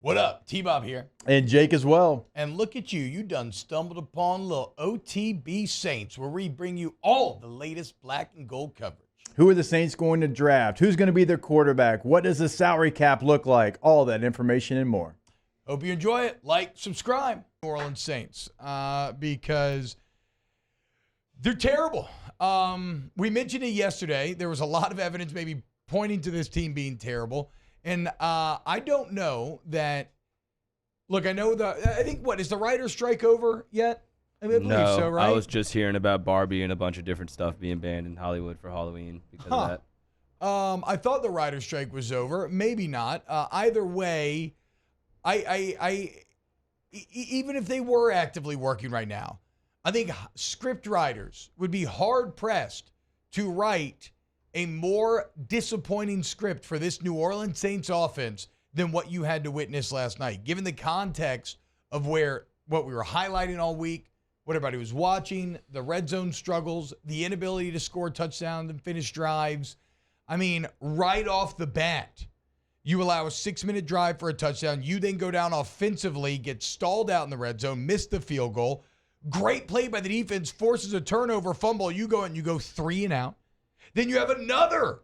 What up? T-Bob here. And Jake as well. And look at you. You done stumbled upon little OTB Saints, where we bring you all the latest black and gold coverage. Who are the Saints going to draft? Who's going to be their quarterback? What does the salary cap look like? All that information and more. Hope you enjoy it. Like, subscribe. New Orleans Saints, because they're terrible. We mentioned it yesterday. There was a lot of evidence maybe pointing to this team being terrible. And I don't know that. Look, I think is the writer's strike over yet? I believe so, right? I was just hearing about Barbie and a bunch of different stuff being banned in Hollywood for Halloween because of that. I thought the writer's strike was over. Maybe not. Either way, even if they were actively working right now, I think script writers would be hard pressed to write a more disappointing script for this New Orleans Saints offense than what you had to witness last night, given the context of what we were highlighting all week, what everybody was watching, the red zone struggles, the inability to score touchdowns and finish drives. I mean, right off the bat, you allow a 6-minute drive for a touchdown. You then go down offensively, get stalled out in the red zone, miss the field goal. Great play by the defense, forces a turnover, fumble. You go 3 and out. Then you have another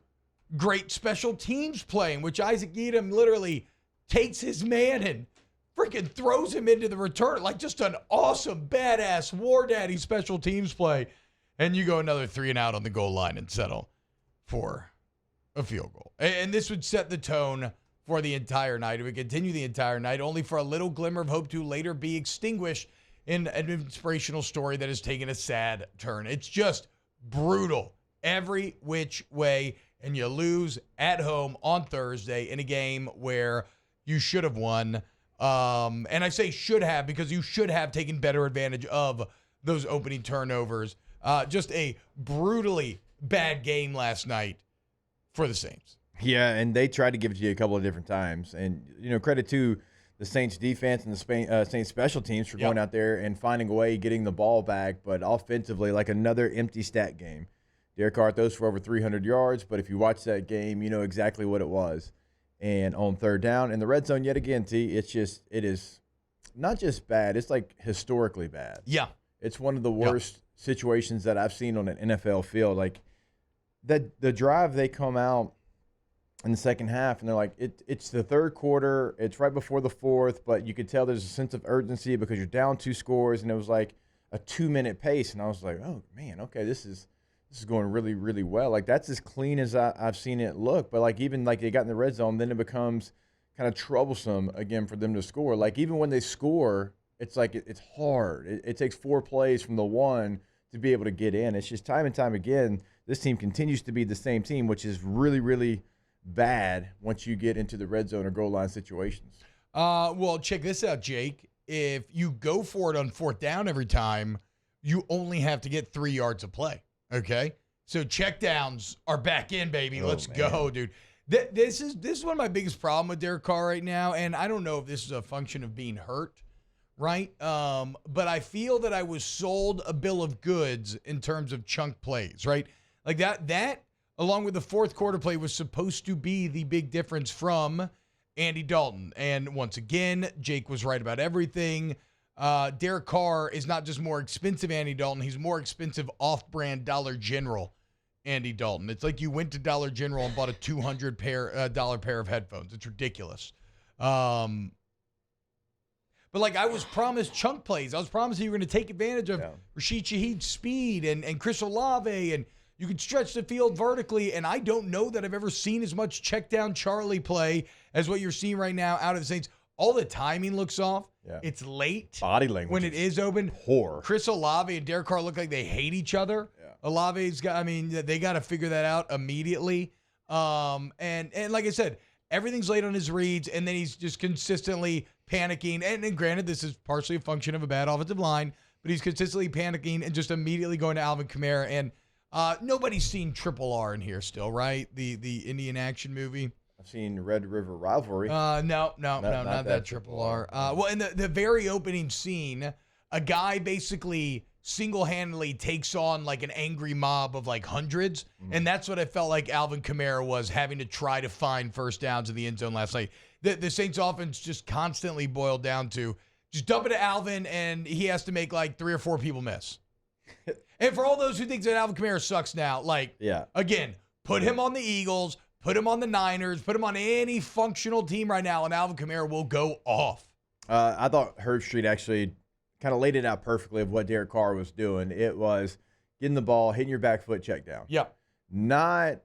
great special teams play in which Isaac Edom literally takes his man and freaking throws him into the return. Like just an awesome, badass War Daddy special teams play. And you go another 3 and out on the goal line and settle for a field goal. And this would set the tone for the entire night. It would continue the entire night, only for a little glimmer of hope to later be extinguished in an inspirational story that has taken a sad turn. It's just brutal every which way, and you lose at home on Thursday in a game where you should have won. And I say should have because you should have taken better advantage of those opening turnovers. Just a brutally bad game last night for the Saints. Yeah, and they tried to give it to you a couple of different times. And, credit to the Saints defense and the Saints special teams for going out there and finding a way, getting the ball back. But offensively, like another empty stat game. Derek Carr throws for over 300 yards, but if you watch that game, you know exactly what it was. And on third down in the red zone, yet again, it is not just bad, it's like historically bad. Yeah. It's one of the worst situations that I've seen on an NFL field. Like the drive, they come out in the second half, and they're like, it's the third quarter, it's right before the fourth, but you could tell there's a sense of urgency because you're down 2 scores, and it was like a 2-minute pace. And I was like, oh, man, okay, this is going really, really well. Like, that's as clean as I've seen it look. But, like, even, like, they got in the red zone, then it becomes kind of troublesome again for them to score. Like, even when they score, it's like it's hard. It takes 4 plays from the one to be able to get in. It's just time and time again, this team continues to be the same team, which is really, really bad once you get into the red zone or goal line situations. Well, check this out, Jake. If you go for it on fourth down every time, you only have to get 3 yards of play. Okay, so checkdowns are back in, baby. Let's go, dude. This is one of my biggest problem with Derek Carr right now, and I don't know if this is a function of being hurt, right? But I feel that I was sold a bill of goods in terms of chunk plays, right? Like that along with the fourth quarter play was supposed to be the big difference from Andy Dalton. And once again, Jake was right about everything. Derek Carr is not just more expensive Andy Dalton, he's more expensive off-brand Dollar General Andy Dalton. It's like you went to Dollar General and bought a $200 pair of headphones. It's ridiculous. But like I was promised chunk plays. I was promised you were going to take advantage of Rashid Shaheed's speed and Chris Olave, and you could stretch the field vertically, and I don't know that I've ever seen as much check down Charlie play as what you're seeing right now out of the Saints. All the timing looks off. Yeah. It's late. Body language. When it is open. Poor. Chris Olave and Derek Carr look like they hate each other. Yeah. Olave's got, they got to figure that out immediately. And like I said, everything's late on his reads, and then he's just consistently panicking. And granted, this is partially a function of a bad offensive line, but he's consistently panicking and just immediately going to Alvin Kamara. And nobody's seen Triple R in here still, right? The Indian action movie. I've seen Red River Rivalry. No, not that Triple R. Well, in the very opening scene, a guy basically single-handedly takes on like an angry mob of like hundreds, and that's what I felt like Alvin Kamara was having to try to find first downs in the end zone last night. the Saints offense just constantly boiled down to just dump it to Alvin, and he has to make like 3 or 4 people miss. And for all those who think that Alvin Kamara sucks now, again, put him on the Eagles, put him on the Niners, put him on any functional team right now, and Alvin Kamara will go off. I thought Herb Street actually kind of laid it out perfectly of what Derek Carr was doing. It was getting the ball, hitting your back foot, check down. Yep. Not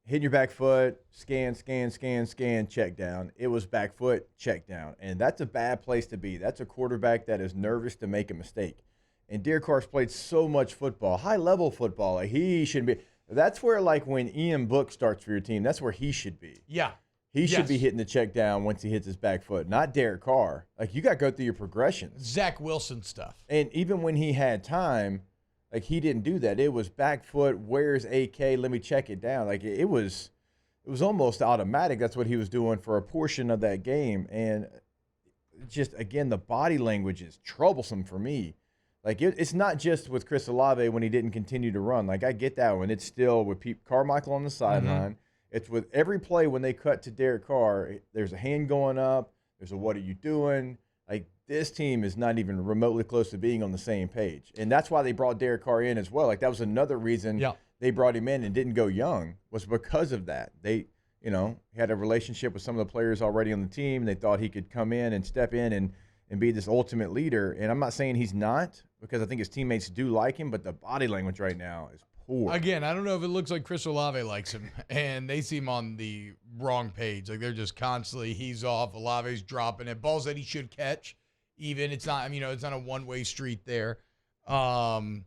hitting your back foot, scan, check down. It was back foot, check down. And that's a bad place to be. That's a quarterback that is nervous to make a mistake. And Derek Carr's played so much football, high-level football. Like he should be. That's where, like, when Ian Book starts for your team, that's where he should be. Yeah. He should be hitting the check down once he hits his back foot, not Derek Carr. Like, you got to go through your progressions. Zach Wilson stuff. And even when he had time, like, he didn't do that. It was back foot, where's AK, let me check it down. Like, it was almost automatic. That's what he was doing for a portion of that game. And just, again, the body language is troublesome for me. Like, it's not just with Chris Olave when he didn't continue to run. Like, I get that one. It's still with Carmichael on the sideline. Mm-hmm. It's with every play when they cut to Derek Carr, there's a hand going up. There's a what are you doing? Like, this team is not even remotely close to being on the same page. And that's why they brought Derek Carr in as well. Like, that was another reason they brought him in and didn't go young, was because of that. They, had a relationship with some of the players already on the team. They thought he could come in and step in and be this ultimate leader. And I'm not saying he's not, because I think his teammates do like him, but the body language right now is poor. Again, I don't know if it looks like Chris Olave likes him, and they seem on the wrong page. Like, they're just constantly, he's off, Olave's dropping it. Balls that he should catch, even. It's not, it's not a one-way street there. Again,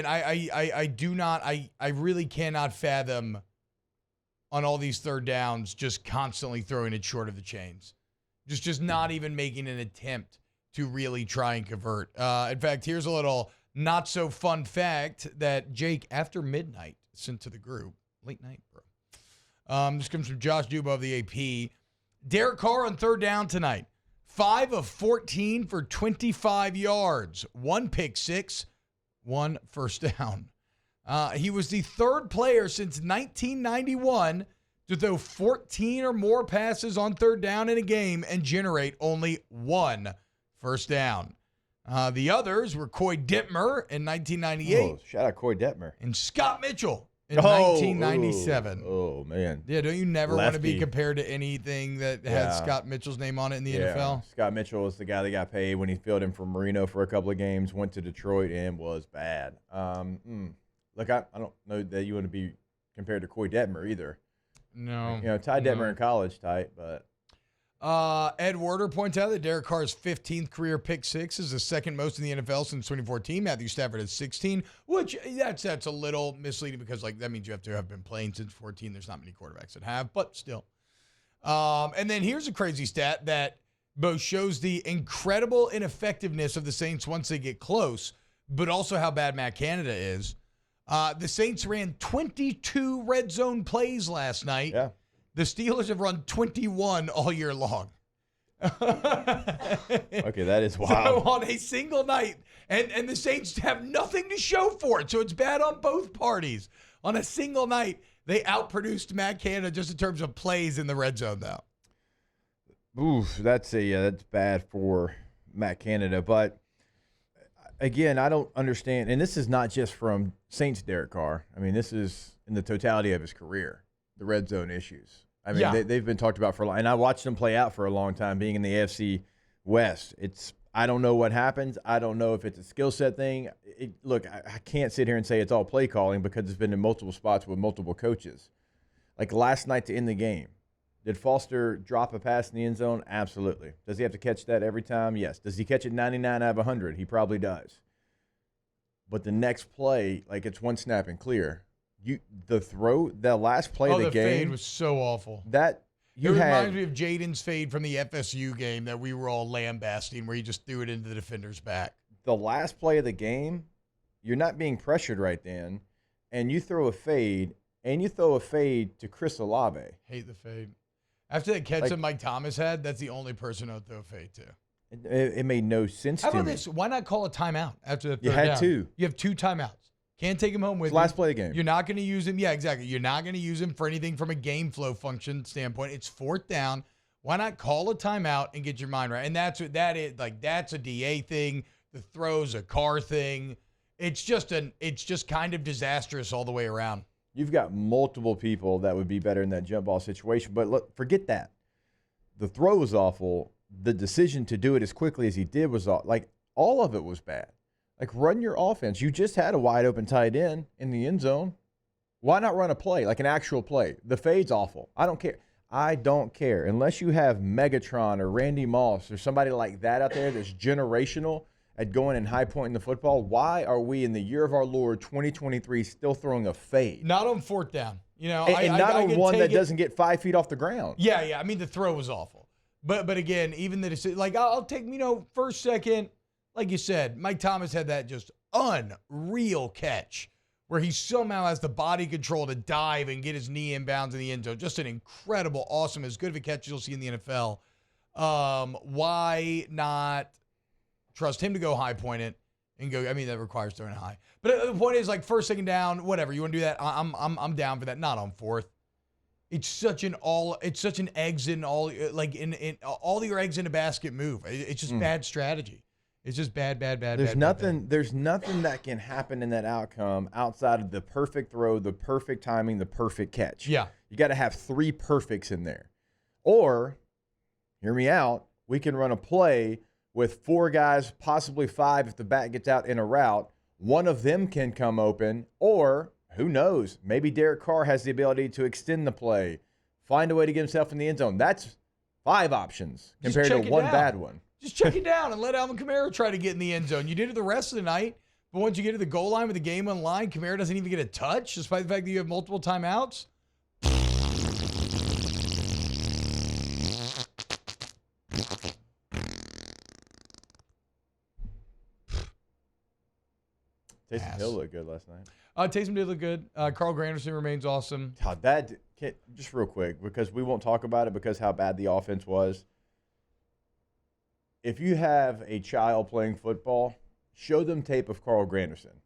I really cannot fathom on all these third downs just constantly throwing it short of the chains. Just not even making an attempt to really try and convert. In fact, here's a little not-so-fun fact that Jake, after midnight, sent to the group. Late night, bro. This comes from Josh Duba of the AP. Derek Carr on third down tonight. 5 of 14 for 25 yards. 1 pick six, 1 first down. He was the third player since 1991 to throw 14 or more passes on third down in a game and generate only 1 first down. The others were Coy Detmer in 1998. Oh, shout out Coy Detmer. And Scott Mitchell in 1997. Oh, man. Yeah, don't you never want to be compared to anything that has Scott Mitchell's name on it in the NFL? Scott Mitchell was the guy that got paid when he filled in for Marino for a couple of games, went to Detroit, and was bad. Look, I don't know that you want to be compared to Coy Detmer either. No. Ty Detmer in college, tight, but. Ed Werder points out that Derek Carr's 15th career pick six is the second most in the NFL since 2014. Matthew Stafford has 16, which that's a little misleading because that means you have to have been playing since 14. There's not many quarterbacks that have, but still. And then here's a crazy stat that both shows the incredible ineffectiveness of the Saints once they get close, but also how bad Matt Canada is. The Saints ran 22 red zone plays last night. Yeah. The Steelers have run 21 all year long. Okay, that is wild. So on a single night, and the Saints have nothing to show for it, so it's bad on both parties. On a single night, they outproduced Matt Canada just in terms of plays in the red zone, though. Oof, that's bad for Matt Canada. But again, I don't understand, and this is not just from Saints Derek Carr. I mean, this is in the totality of his career, the red zone issues. I mean, they've been talked about for a long, and I watched them play out for a long time, being in the AFC West. I don't know what happens. I don't know if it's a skill set thing. Look, I can't sit here and say it's all play calling because it's been in multiple spots with multiple coaches. Like last night to end the game, did Foster drop a pass in the end zone? Absolutely. Does he have to catch that every time? Yes. Does he catch it 99 out of 100? He probably does. But the next play, it's one snap and clear. The last play of the game. The fade was so awful. It reminds me of Jaden's fade from the FSU game that we were all lambasting, where he just threw it into the defender's back. The last play of the game, you're not being pressured right then, and you throw a fade, to Chris Olave. Hate the fade. After that catch that Mike Thomas had, that's the only person I'll throw a fade to. It made no sense to me. How about this? Why not call a timeout after the third down? You had 2. You have 2 timeouts. Can't take him home with you. Last play of the game. You're not going to use him. Yeah, exactly. You're not going to use him for anything from a game flow function standpoint. It's fourth down. Why not call a timeout and get your mind right? And that's what that is. Like, that's a DA thing. The throw's a Carr thing. It's just kind of disastrous all the way around. You've got multiple people that would be better in that jump ball situation, but look, forget that. The throw was awful. The decision to do it as quickly as he did was all of it was bad. Like, run your offense. You just had a wide open tight end in the end zone. Why not run a play, like an actual play? The fade's awful. I don't care. I don't care. Unless you have Megatron or Randy Moss or somebody like that out there that's generational at going and high pointing the football, why are we in the year of our Lord 2023 still throwing a fade? Not on fourth down. You know, and not on one that doesn't get 5 feet off the ground. Yeah. I mean, the throw was awful. But again, even the decision, like, I'll take, first, second, like you said, Mike Thomas had that just unreal catch where he somehow has the body control to dive and get his knee inbounds in the end zone. Just an incredible, awesome, as good of a catch as you'll see in the NFL. Why not trust him to go high point it and go? I mean, that requires throwing it high. But the point is, like, first, second down, whatever. You want to do that? I'm down for that. Not on fourth. It's such an eggs in all, like, in all your eggs in a basket move. It's just bad strategy. It's just bad. There's nothing that can happen in that outcome outside of the perfect throw, the perfect timing, the perfect catch. Yeah. You got to have 3 perfects in there. Or, hear me out, we can run a play with 4 guys, possibly 5 if the back gets out in a route. One of them can come open, or who knows, maybe Derek Carr has the ability to extend the play, find a way to get himself in the end zone. That's 5 options compared to one bad one. Just check it down and let Alvin Kamara try to get in the end zone. You did it the rest of the night, but once you get to the goal line with the game on line, Kamara doesn't even get a touch, despite the fact that you have multiple timeouts. Taysom Hill looked good last night. Taysom did look good. Carl Granderson remains awesome. Just real quick, because we won't talk about it because how bad the offense was. If you have a child playing football, show them tape of Carl Granderson.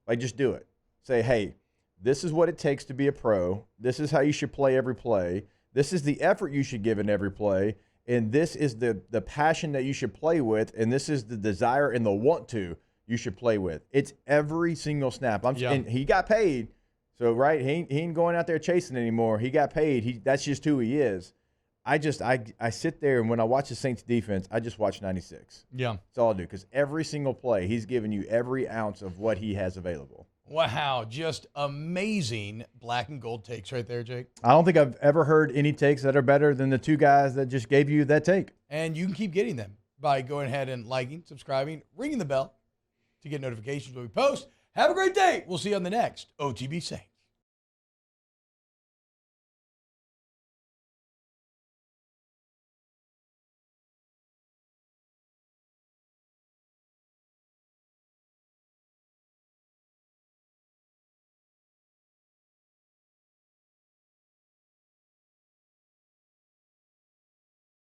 Like, just do it. Say, hey, this is what it takes to be a pro. This is how you should play every play. This is the effort you should give in every play. And this is the passion that you should play with. And this is the desire and the want to you should play with. It's every single snap. And he got paid. So, right, he ain't going out there chasing anymore. He got paid. That's just who he is. I sit there, and when I watch the Saints defense, I just watch 96. Yeah. That's all I do, because every single play, he's giving you every ounce of what he has available. Wow, just amazing black and gold takes right there, Jake. I don't think I've ever heard any takes that are better than the 2 guys that just gave you that take. And you can keep getting them by going ahead and liking, subscribing, ringing the bell to get notifications when we post. Have a great day. We'll see you on the next OTB Saints.